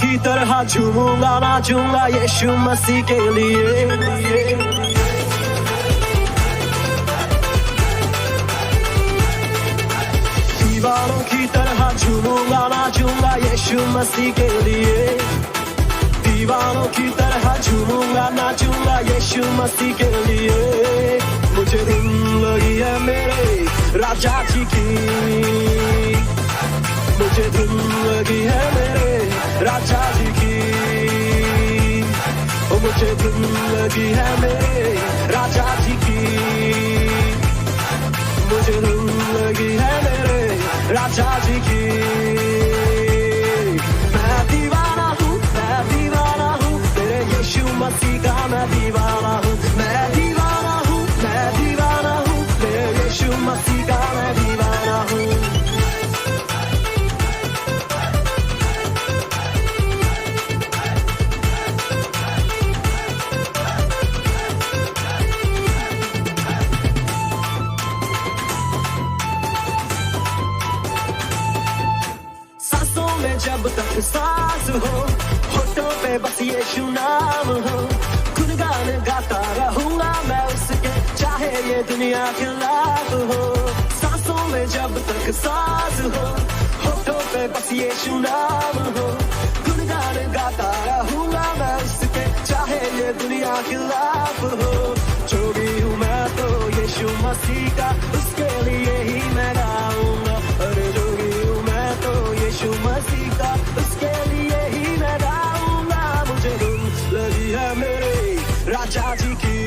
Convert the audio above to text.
की तरह झूमूंगा नाचूंगा यीशु मसीह के लिए। दीवानों की तरह झूमूंगा नाचूंगा यीशु मसीह के लिए। दीवानों की तरह झूमूंगा नाचूंगा यीशु मसीह के लिए। मुझे धुन लगी है मेरे राजा जी की, मुझे धुन लगी है मेरे राजा जी की। ओ मुझे धुन लगी है मेरे राजा जी की, मुझे धुन लगी है मेरे राजा जी की। मैं दीवाना हूँ तेरे यीशु मसीह का, मैं दीवाना हूँ, मैं दीवाना हूँ, मैं दीवाना हूँ तेरे यीशु मसीह का, मैं दीवाना हूँ। सांसों में जब तक सांस हो, होठों पे बस यीशु नाम हो, गुनगान गाता रहूंगा मैं उसके, चाहे ये दुनिया खिलाफ हो। सांसों में जब तक सांस हो, होठों पे बस यीशु नाम हो, गुनगान गाता रहूंगा मैं उसके, चाहे ये दुनिया खिलाफ हो। जो भी हूँ मैं तो यीशु मसीह का, उसके लिए ही मैं गाऊंगा। अरे जो भी हूँ मैं तो यीशु मसीह का, उसके लिए ही मैं गाऊंगा। मुझे धुन लगी है मेरे राजा जी की,